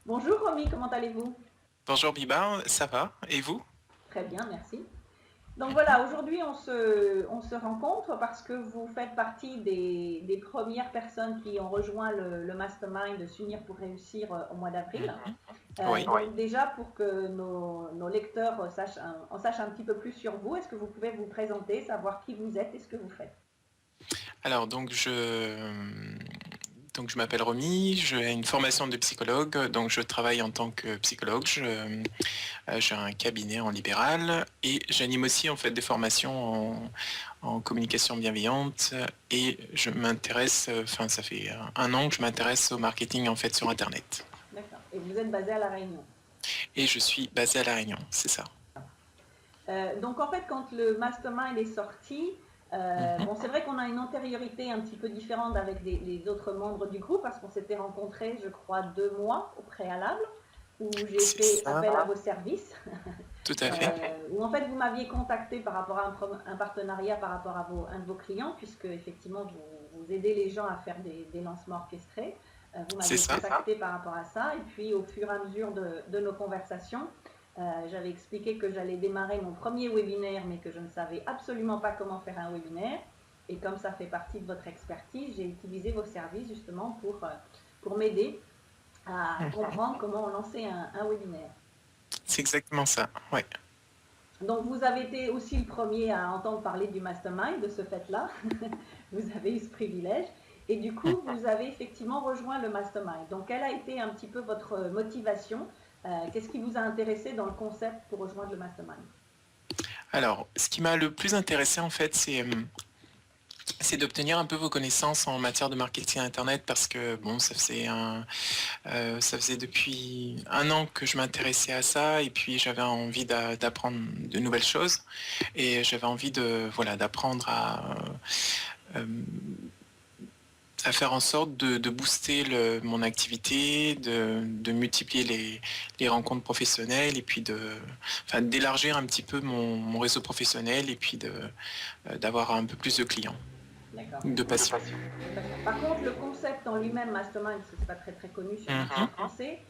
Bonjour Romy, comment allez-vous? Bonjour Biba, ça va? Et vous? Très bien, merci. Donc voilà, aujourd'hui on se rencontre parce que vous faites partie des premières personnes qui ont rejoint le mastermind de s'unir pour réussir au mois d'avril. Mhm. Oui. Donc déjà pour que nos lecteurs en sachent un petit peu plus sur vous, est-ce que vous pouvez vous présenter, savoir qui vous êtes et ce que vous faites? Alors donc je m'appelle Romy, j'ai une formation de psychologue, donc je travaille en tant que psychologue. J'ai un cabinet en libéral et j'anime aussi en fait des formations en communication bienveillante et je m'intéresse, enfin ça fait un an que je m'intéresse au marketing en fait sur Internet. D'accord. Et vous êtes basé à La Réunion. Et je suis basée à La Réunion, c'est ça. Donc en fait, quand le mastermind est sorti, Mhm. bon, c'est vrai qu'on a une antériorité un petit peu différente avec les autres membres du groupe parce qu'on s'était rencontrés, je crois, 2 mois au préalable, où j'ai C'est fait ça, appel à vos services, tout à fait. où en fait vous m'aviez contacté par rapport à un partenariat par rapport à un de vos clients, puisque effectivement vous aidez les gens à faire des lancements orchestrés. Vous C'est m'aviez ça. contacté par rapport à ça, et puis au fur et à mesure de nos conversations, j'avais expliqué que j'allais démarrer mon premier webinaire, mais que je ne savais absolument pas comment faire un webinaire. Et comme ça fait partie de votre expertise, j'ai utilisé vos services justement pour m'aider à Mhm. comprendre comment lancer un webinaire. C'est exactement ça, ouais. Donc vous avez été aussi le premier à entendre parler du mastermind de ce fait-là. Vous avez eu ce privilège. Et du coup, vous avez effectivement rejoint le mastermind. Donc quelle a été un petit peu votre motivation? Qu'est-ce qui vous a intéressé dans le concept pour rejoindre le mastermind? Alors, ce qui m'a le plus intéressé en fait, c'est d'obtenir un peu vos connaissances en matière de marketing internet parce que bon, ça faisait depuis un an que je m'intéressais à ça et puis j'avais envie d'apprendre de nouvelles choses et j'avais envie de voilà d'apprendre euh, à faire en sorte de booster mon activité, de multiplier les rencontres professionnelles et puis enfin, d'élargir un petit peu mon réseau professionnel et puis d'avoir un peu plus de clients, D'accord. de patients. Par contre, le concept en lui-même, mastermind, parce que c'est pas très très connu sur le marché Mhm. français,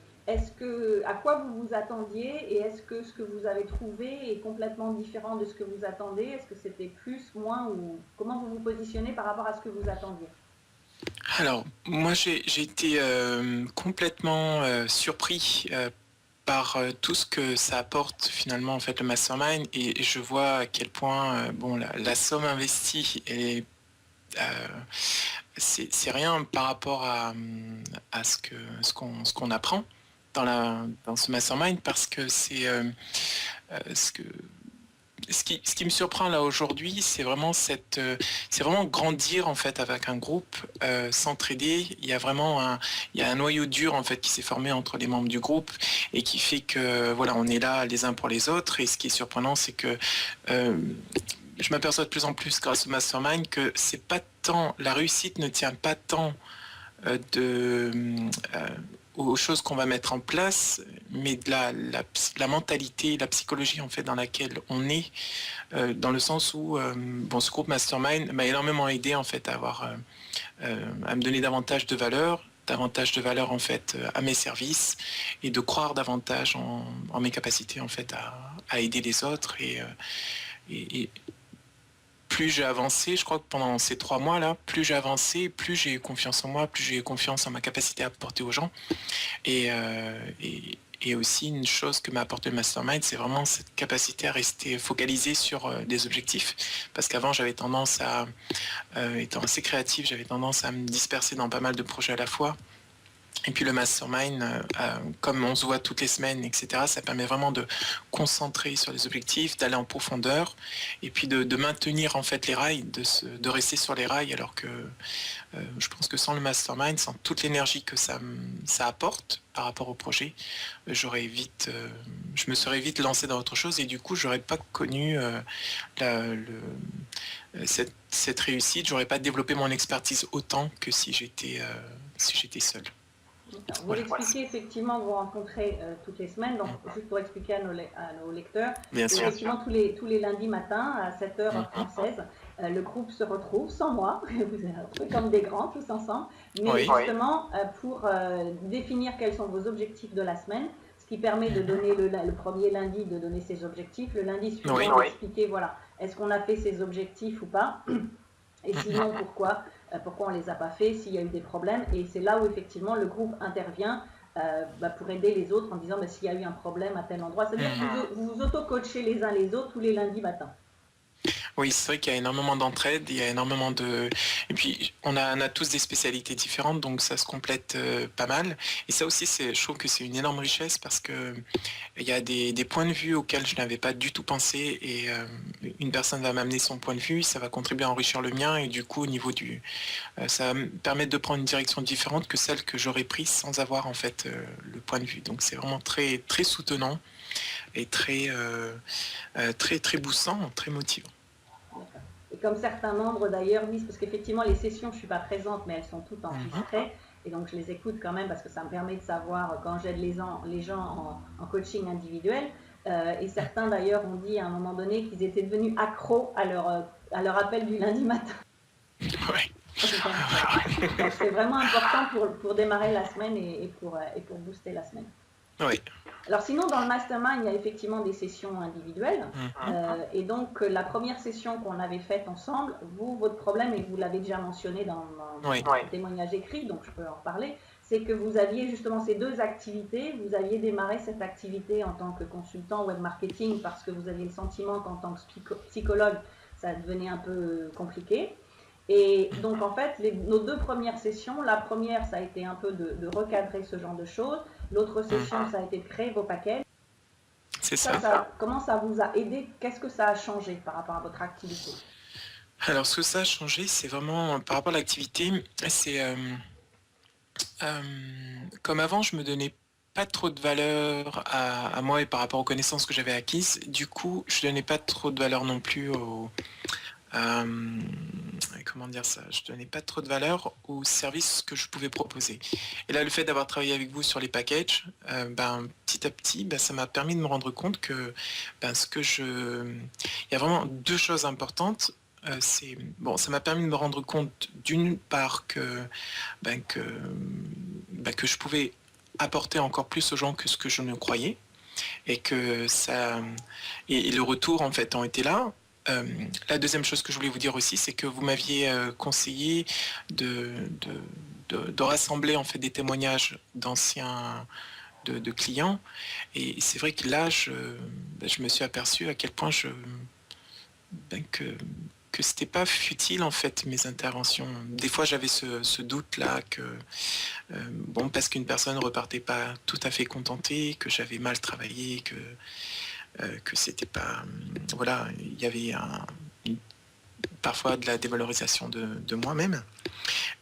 à quoi vous vous attendiez et est-ce que ce que vous avez trouvé est complètement différent de ce que vous attendez? Est-ce que c'était plus, moins ou comment vous vous positionnez par rapport à ce que vous attendiez? Alors, moi, j'ai été complètement surpris par tout ce que ça apporte finalement en fait le mastermind et je vois à quel point bon la somme investie euh, c'est rien par rapport à ce qu'on apprend dans ce mastermind parce que c'est ce que ce qui me surprend là aujourd'hui, c'est vraiment grandir en fait avec un groupe, s'entraider. Il y a un noyau dur en fait qui s'est formé entre les membres du groupe et qui fait que voilà, on est là les uns pour les autres. Et ce qui est surprenant, c'est que euh, je m'aperçois de plus en plus grâce au mastermind que c'est pas tant la réussite ne tient pas tant euh, aux choses qu'on va mettre en place, mais de la mentalité, la psychologie en fait dans laquelle on est dans le sens où bon, ce groupe Mastermind m'a énormément aidé en fait à me donner davantage de valeur en fait à mes services et de croire davantage en mes capacités en fait à aider les autres et plus j'ai avancé, je crois que pendant ces 3 mois là, plus j'ai avancé, plus j'ai eu confiance en moi, plus j'ai eu confiance en ma capacité à apporter aux gens. Et aussi, une chose que m'a apporté le mastermind, c'est vraiment cette capacité à rester focalisé sur des objectifs. Parce qu'avant, étant assez créatif, j'avais tendance à me disperser dans pas mal de projets à la fois. Et puis le mastermind, comme on se voit toutes les semaines, etc., ça permet vraiment de concentrer sur les objectifs, d'aller en profondeur, et puis de maintenir en fait les rails, de rester sur les rails, alors que je pense que sans le mastermind, sans toute l'énergie que ça apporte par rapport au projet, je me serais vite lancé dans autre chose et du coup, j'aurais pas connu la, le, cette réussite, j'aurais pas développé mon expertise autant que si j'étais seul. Vous Voilà. l'expliquez effectivement, vous rencontrez toutes les semaines, donc juste pour expliquer à nos lecteurs, Bien c'est sûr. effectivement tous les lundis matins à 7 heures Mhm. française. le groupe se retrouve sans moi, vous êtes un peu comme des grands tous ensemble, mais Oui. justement pour définir quels sont vos objectifs de la semaine, ce qui permet de donner le premier lundi de donner ses objectifs, le lundi suivant d'expliquer voilà, est-ce qu'on a fait ses objectifs ou pas, et sinon pourquoi on ne les a pas fait, s'il y a eu des problèmes, et c'est là où effectivement le groupe intervient pour aider les autres en disant s'il y a eu un problème à tel endroit, c'est-à-dire que vous vous auto-coachez les uns les autres tous les lundis matins. Oui, c'est vrai qu'il y a énormément d'entraide, il y a énormément de... Et puis, on a tous des spécialités différentes, donc ça se complète pas mal. Et ça aussi, je trouve que c'est une énorme richesse parce que il y a des points de vue auxquels je n'avais pas du tout pensé et une personne va m'amener son point de vue, ça va contribuer à enrichir le mien et du coup, au niveau du... ça va me permettre de prendre une direction différente que celle que j'aurais prise sans avoir en fait le point de vue. Donc c'est vraiment très, très soutenant et très, très, très boosstant, très motivant. Et comme certains membres d'ailleurs disent, parce qu'effectivement les sessions, je ne suis pas présente, mais elles sont toutes enregistrées, et donc je les écoute quand même parce que ça me permet de savoir quand j'aide les gens en coaching individuel. Et certains d'ailleurs ont dit à un moment donné qu'ils étaient devenus accros à leur appel du lundi matin. Ouais. Donc c'est vraiment important pour démarrer la semaine et pour booster la semaine. Oui. Alors sinon, dans le mastermind, il y a effectivement des sessions individuelles. Et donc, la première session qu'on avait faite ensemble, votre problème, et vous l'avez déjà mentionné dans le témoignage écrit, donc je peux en reparler, c'est que vous aviez justement ces deux activités. Vous aviez démarré cette activité en tant que consultant web marketing parce que vous aviez le sentiment qu'en tant que psychologue, ça devenait un peu compliqué. Et donc, en fait, nos deux premières sessions, la première, ça a été un peu de recadrer ce genre de choses. L'autre session, ça a été de créer vos packages. C'est ça. Comment ça vous a aidé? Qu'est-ce que ça a changé par rapport à votre activité? Alors, ce que ça a changé, c'est vraiment par rapport à l'activité, c'est comme avant, je me donnais pas trop de valeur à moi et par rapport aux connaissances que j'avais acquises. Du coup, je donnais pas trop de valeur non plus comment dire ça, je donnais pas trop de valeur aux services que je pouvais proposer. Et là, le fait d'avoir travaillé avec vous sur les packages, petit à petit, ça m'a permis de me rendre compte que il y a vraiment deux choses importantes. Ça m'a permis de me rendre compte d'une part que je pouvais apporter encore plus aux gens que ce que je ne croyais et que et le retour en fait ont été là. La deuxième chose que je voulais vous dire aussi, c'est que vous m'aviez conseillé de rassembler en fait des témoignages d'anciens de clients, et c'est vrai que là je me suis aperçu à quel point que c'était pas futile en fait mes interventions. Des fois j'avais ce doute là que parce qu'une personne repartait pas tout à fait contentée, que j'avais mal travaillé, que c'était pas voilà, il y avait parfois de la dévalorisation de moi-même.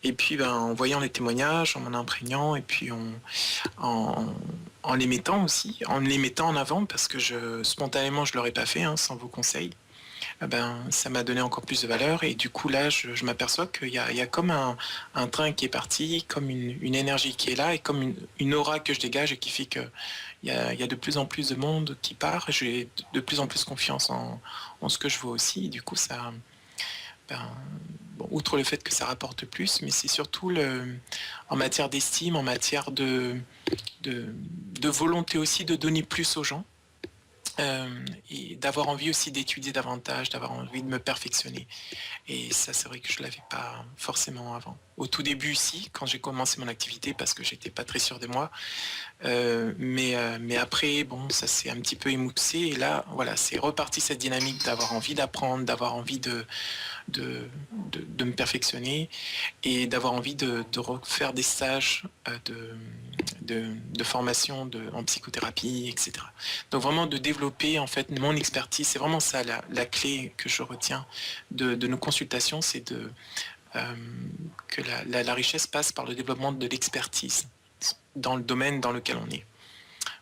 Et puis en voyant les témoignages, en m'en imprégnant, et puis en les mettant aussi, en les mettant en avant, parce que spontanément je l'aurais pas fait sans vos conseils, ça m'a donné encore plus de valeur. Et du coup là je m'aperçois qu'il y a comme un train qui est parti, comme une énergie qui est là, et comme une aura que je dégage, et qui fait que il y a de plus en plus de monde qui part. J'ai de plus en plus confiance en ce que je vois aussi. Et du coup, ça, outre le fait que ça rapporte plus, mais c'est surtout en matière d'estime, en matière de volonté aussi de donner plus aux gens. Et d'avoir envie aussi d'étudier davantage, d'avoir envie de me perfectionner. Et ça, c'est vrai que je ne l'avais pas forcément avant. Au tout début, si, quand j'ai commencé mon activité, parce que j'étais pas très sûr de moi. Mais après, ça s'est un petit peu émoussé. Et là, voilà, c'est reparti cette dynamique d'avoir envie d'apprendre, d'avoir envie de me perfectionner, et d'avoir envie de refaire des stages de formation en psychothérapie, etc. Donc vraiment de développer en fait mon expertise. C'est vraiment ça la clé que je retiens de nos consultations, c'est que la richesse passe par le développement de l'expertise dans le domaine dans lequel on est.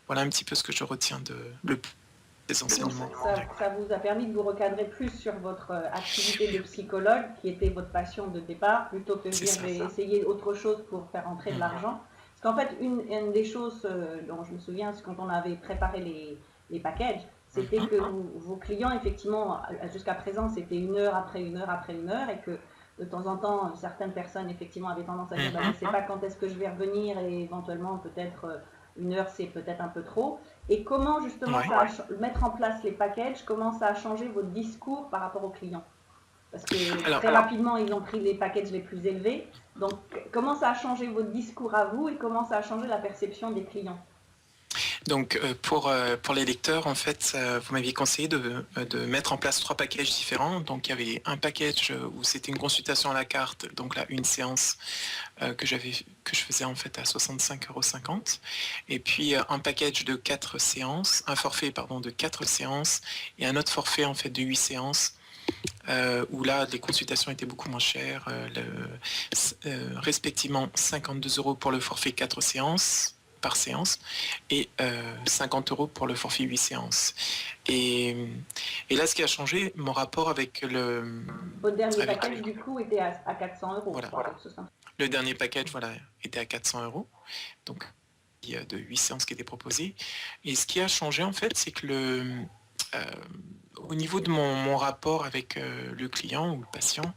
Voilà un petit peu ce que je retiens des enseignements. Ça vous a permis de vous recadrer plus sur votre activité de psychologue, qui était votre passion de départ, plutôt que de dire je vais essayer autre chose pour faire entrer de l'argent. Parce qu'en fait, une des choses dont je me souviens, c'est quand on avait préparé les packages, c'était que vos clients, effectivement, jusqu'à présent, c'était une heure après une heure après une heure, et que de temps en temps, certaines personnes, effectivement, avaient tendance à dire bah, je ne sais pas quand est-ce que je vais revenir, et éventuellement, peut-être une heure, c'est peut-être un peu trop. Et comment, justement, mettre en place les packages, comment ça a changé votre discours par rapport aux clients? Parce que très rapidement, ils ont pris les packages les plus élevés. Donc, comment ça a changé votre discours à vous et comment ça a changé la perception des clients? Donc pour les lecteurs, en fait, vous m'aviez conseillé de mettre en place 3 packages différents. Donc il y avait un package où c'était une consultation à la carte, donc là une séance que je faisais en fait à 65,50 €. Et puis un package de 4 séances, un forfait pardon de 4 séances et un autre forfait en fait de 8 séances. Où là, les consultations étaient beaucoup moins chères, respectivement 52 € pour le forfait 4 séances par séance et 50 € pour le forfait 8 séances. Et là, ce qui a changé, mon rapport avec le... Votre dernier package, du coup, était à 400 €. Voilà. Le dernier package, voilà, était à 400 €. Donc, il y a de 8 séances qui étaient proposées. Et ce qui a changé, en fait, c'est que au niveau de mon rapport avec le client ou le patient,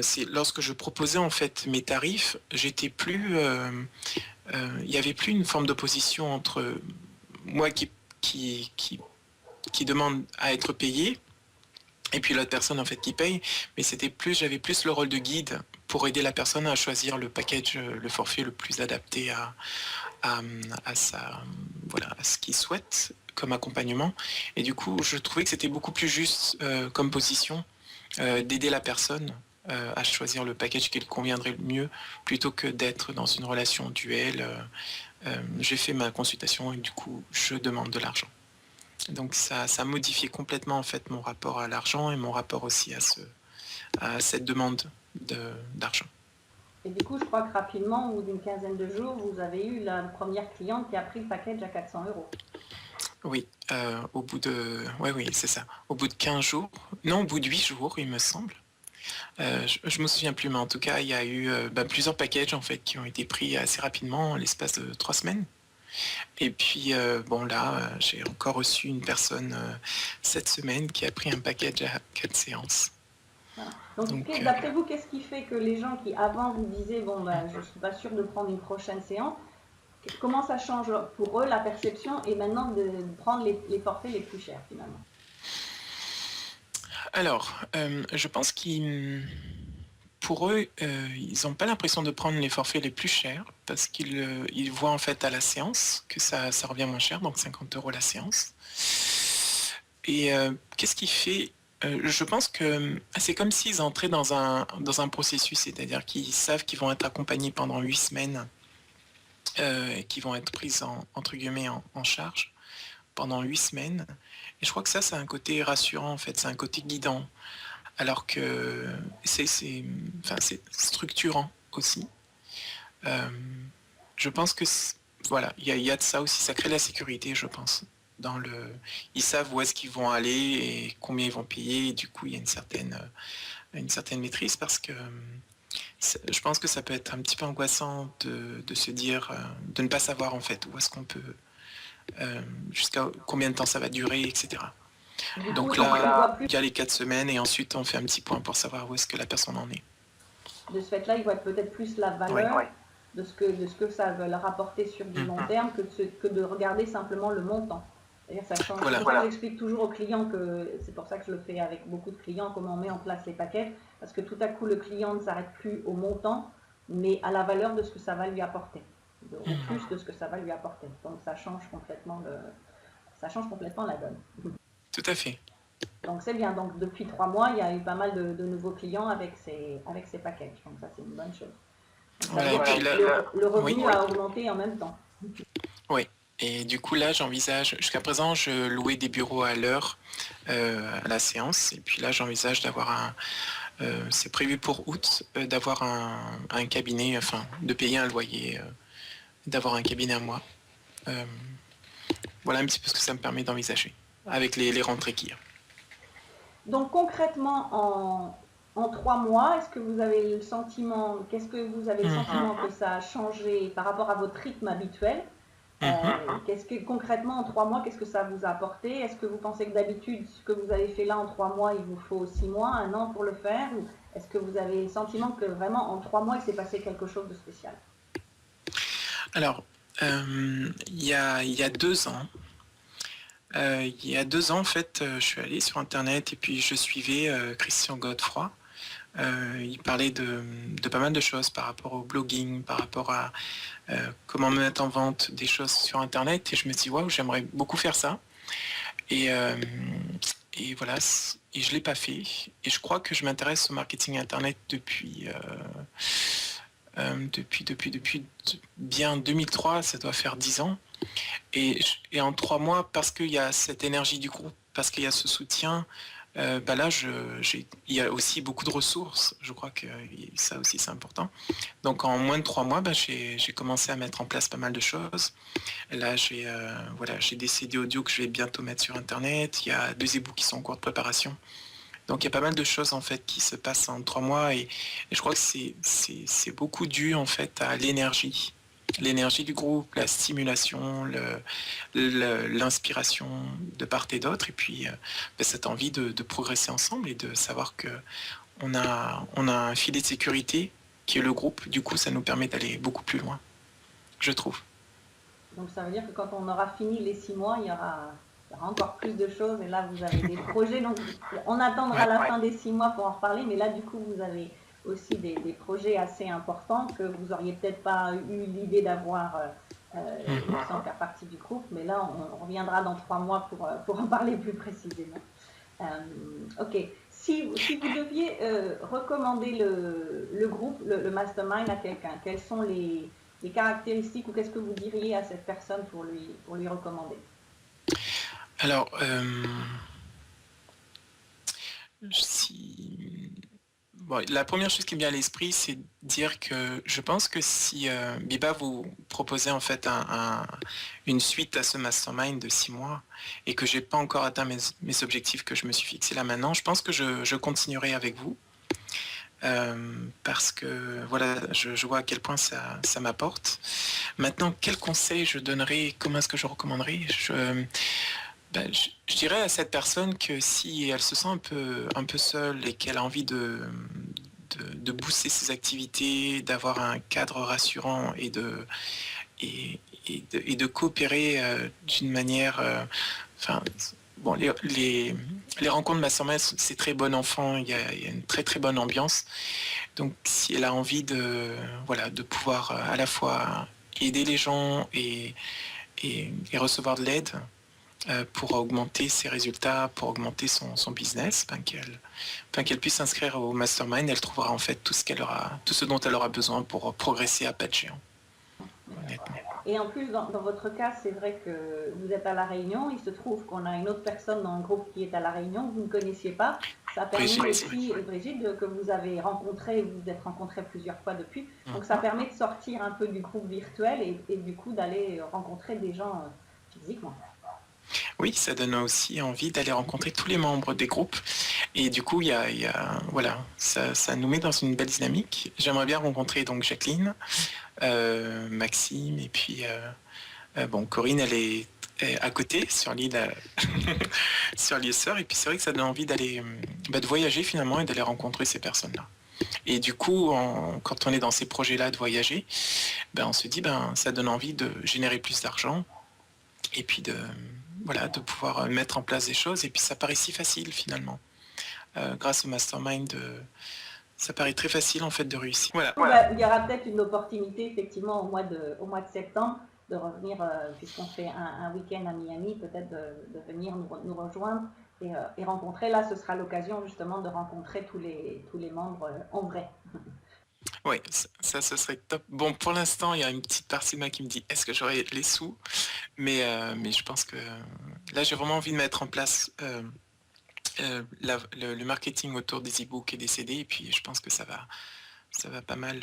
c'est lorsque je proposais en fait mes tarifs, j'étais plus, il n'y avait plus une forme d'opposition entre moi qui demande à être payé et puis l'autre personne en fait qui paye, mais j'avais plus le rôle de guide pour aider la personne à choisir le package, le forfait le plus adapté à ce qu'il souhaite comme accompagnement. Et du coup, je trouvais que c'était beaucoup plus juste comme position d'aider la personne à choisir le package qui lui conviendrait le mieux plutôt que d'être dans une relation duel. J'ai fait ma consultation et du coup, je demande de l'argent. Donc ça a modifié complètement en fait mon rapport à l'argent et mon rapport aussi à cette demande d'argent. Et du coup, je crois que rapidement, au bout d'une quinzaine de jours, vous avez eu la première cliente qui a pris le package à 400 €. Oui, au bout de... Oui, c'est ça. Au bout de 15 jours, non, au bout de 8 jours, il me semble. Je me souviens plus, mais en tout cas, il y a eu plusieurs packages en fait qui ont été pris assez rapidement, en l'espace de 3 semaines. Et puis, bon là, j'ai encore reçu une personne cette semaine qui a pris un package à 4 séances. Voilà. Donc d'après vous, qu'est-ce qui fait que les gens qui avant vous disaient bon ben je suis pas sûre de prendre une prochaine séance, comment ça change pour eux la perception et maintenant de prendre les forfaits les plus chers finalement? Alors, je pense pour eux, ils n'ont pas l'impression de prendre les forfaits les plus chers parce qu'ils voient en fait à la séance que ça revient moins cher, donc 50 € la séance. Et qu'est-ce qui fait je pense que c'est comme s'ils entraient dans un processus, c'est-à-dire qu'ils savent qu'ils vont être accompagnés pendant 8 semaines, qui vont être prises entre guillemets en charge pendant 8 semaines. Et je crois que ça, c'est un côté rassurant en fait, c'est un côté guidant. Alors que c'est structurant aussi. Je pense que voilà, il y a de ça aussi, ça crée de la sécurité, je pense. Ils savent où est-ce qu'ils vont aller et combien ils vont payer. Et du coup, il y a une certaine maîtrise parce que je pense que ça peut être un petit peu angoissant de se dire, de ne pas savoir en fait où est-ce qu'on peut, jusqu'à combien de temps ça va durer, etc. Donc là, il y a les 4 semaines et ensuite on fait un petit point pour savoir où est-ce que la personne en est. De ce fait-là, il voit peut-être plus la valeur de ce que ça va leur apporter sur du long terme que de regarder simplement le montant. C'est-à-dire ça change. C'est pour ça que j'explique toujours aux clients que c'est pour ça que je le fais avec beaucoup de clients, comment on met en place les paquets, parce que tout à coup le client ne s'arrête plus au montant, mais à la valeur de ce que ça va lui apporter, au plus de ce que ça va lui apporter. Donc ça change complètement la donne. Tout à fait. Donc c'est bien. Donc depuis 3 mois, il y a eu pas mal de nouveaux clients avec ces packages. Donc ça, c'est une bonne chose. Voilà, et puis le revenu a augmenté en même temps. Oui. Et du coup, là, j'envisage, jusqu'à présent, je louais des bureaux à l'heure à la séance. Et puis là, j'envisage d'avoir c'est prévu pour août, d'avoir un cabinet, enfin, de payer un loyer, d'avoir un cabinet à moi. Voilà un petit peu ce que ça me permet d'envisager, avec les rentrées qu'il y a. Donc concrètement, en 3 mois, est-ce que vous avez le sentiment, qu'est-ce que vous avez le sentiment que ça a changé par rapport à votre rythme habituel? Qu'est-ce que concrètement en 3 mois, qu'est-ce que ça vous a apporté? Est-ce que vous pensez que d'habitude ce que vous avez fait là en 3 mois, il vous faut 6 mois, 1 an pour le faire? Ou est-ce que vous avez le sentiment que vraiment en 3 mois il s'est passé quelque chose de spécial? Alors, il y a 2 ans, en fait, je suis allé sur Internet et puis je suivais Christian Godefroy. Il parlait de pas mal de choses par rapport au blogging, par rapport à comment mettre en vente des choses sur Internet. Et je me suis dit, waouh, j'aimerais beaucoup faire ça. Et, voilà, et je ne l'ai pas fait. Et je crois que je m'intéresse au marketing Internet depuis bien 2003, ça doit faire 10 ans. Et en 3 mois, parce qu'il y a cette énergie du groupe, parce qu'il y a ce soutien, là, il y a aussi beaucoup de ressources. Je crois que ça aussi, c'est important. Donc, en moins de 3 mois, j'ai commencé à mettre en place pas mal de choses. Et là, j'ai des CD audio que je vais bientôt mettre sur Internet. Il y a 2 e-books qui sont en cours de préparation. Donc, il y a pas mal de choses, en fait, qui se passent en 3 mois. Et je crois que c'est beaucoup dû, en fait, à l'énergie. L'énergie du groupe, la stimulation, l'inspiration de part et d'autre, et puis cette envie de progresser ensemble et de savoir qu'on a un filet de sécurité qui est le groupe. Du coup, ça nous permet d'aller beaucoup plus loin, je trouve. Donc ça veut dire que quand on aura fini les 6 mois, il y aura encore plus de choses, et là vous avez des projets, donc on attendra la fin des 6 mois pour en reparler, mais là du coup vous avez aussi des projets assez importants que vous auriez peut-être pas eu l'idée d'avoir sans faire partie du groupe, mais là on reviendra dans 3 mois pour en parler plus précisément. Ok, si vous deviez recommander le groupe, le mastermind à quelqu'un, quelles sont les caractéristiques, ou qu'est-ce que vous diriez à cette personne pour lui recommander? Alors, la première chose qui me vient à l'esprit, c'est de dire que je pense que si Biba vous proposait en fait une suite à ce mastermind de 6 mois et que j'ai pas encore atteint mes objectifs que je me suis fixés là maintenant, je pense que je continuerai avec vous. Parce que voilà, je vois à quel point ça m'apporte. Maintenant, quel conseil je donnerais, comment est-ce que je recommanderais? Je dirais à cette personne que si elle se sent un peu seule et qu'elle a envie de booster ses activités, d'avoir un cadre rassurant et de coopérer d'une manière... Bon, les rencontres mastermind, c'est très bon enfant, il y a une très très bonne ambiance. Donc si elle a envie de pouvoir à la fois aider les gens et recevoir de l'aide pour augmenter ses résultats, pour augmenter son business, qu'elle puisse s'inscrire au mastermind, elle trouvera en fait tout ce dont elle aura besoin pour progresser à pas de géant. Honnêtement. Et en plus, dans votre cas, c'est vrai que vous êtes à La Réunion. Il se trouve qu'on a une autre personne dans le groupe qui est à La Réunion, que vous ne connaissiez pas. Ça permet aussi, Brigitte, que vous avez rencontré, vous vous êtes rencontrés plusieurs fois depuis. Donc ça permet de sortir un peu du groupe virtuel et du coup d'aller rencontrer des gens physiquement. Oui, ça donne aussi envie d'aller rencontrer tous les membres des groupes. Et du coup, voilà, ça nous met dans une belle dynamique. J'aimerais bien rencontrer donc Jacqueline, Maxime, et puis Corinne, elle est à côté, sur l'île sur l'île Sœur. Et puis c'est vrai que ça donne envie d'aller de voyager finalement et d'aller rencontrer ces personnes-là. Et du coup, quand on est dans ces projets-là de voyager, on se dit ça donne envie de générer plus d'argent et puis de pouvoir mettre en place des choses. Et puis ça paraît si facile finalement. Grâce au mastermind, ça paraît très facile en fait de réussir. Voilà. Il y aura peut-être une opportunité effectivement au mois de septembre de revenir, puisqu'on fait un week-end à Miami, peut-être de venir nous rejoindre et rencontrer. Là, ce sera l'occasion justement de rencontrer tous les membres en vrai. Oui, ça serait top. Bon, pour l'instant, il y a une petite partie de moi qui me dit est-ce que j'aurai les sous, mais je pense que là, j'ai vraiment envie de mettre en place le marketing autour des e-books et des CD, et puis je pense que ça va pas mal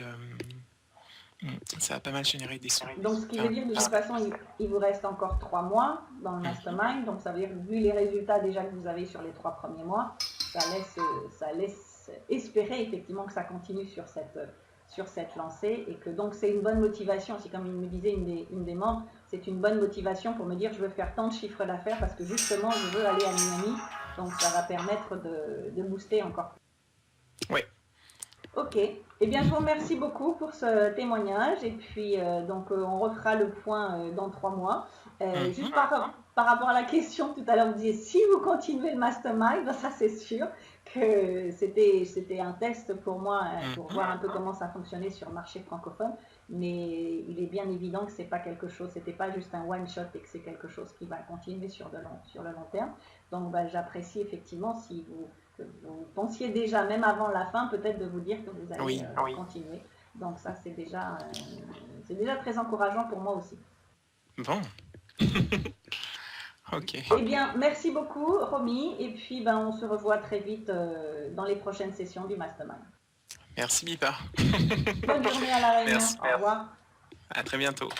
générer des sous. Donc ce qui veut dire de toute façon il vous reste encore 3 mois dans le mastermind, donc ça veut dire que vu les résultats déjà que vous avez sur les 3 premiers mois, ça laisse espérer effectivement que ça continue sur cette lancée, et que donc c'est une bonne motivation aussi, comme il me disait une des membres, c'est une bonne motivation pour me dire je veux faire tant de chiffres d'affaires parce que justement je veux aller à Miami. Donc ça va permettre de booster encore. Oui. Ok, eh bien je vous remercie beaucoup pour ce témoignage et puis donc on refera le point dans 3 mois. Juste par rapport à la question tout à l'heure, vous disiez si vous continuez le mastermind, ben, ça c'est sûr que c'était un test pour moi pour voir un peu comment ça fonctionnait sur le marché francophone, mais il est bien évident que c'est pas quelque chose, c'était pas juste un one shot et que c'est quelque chose qui va continuer sur le long terme. Donc ben, j'apprécie effectivement si vous pensiez déjà, même avant la fin, peut-être de vous dire que vous allez continuer. Donc ça, c'est déjà très encourageant pour moi aussi. Bon. Ok. Eh bien, merci beaucoup, Romy. Et puis, ben, on se revoit très vite dans les prochaines sessions du Mastermind. Merci, Bipa. Bonne journée à La Réunion. Au revoir. À très bientôt.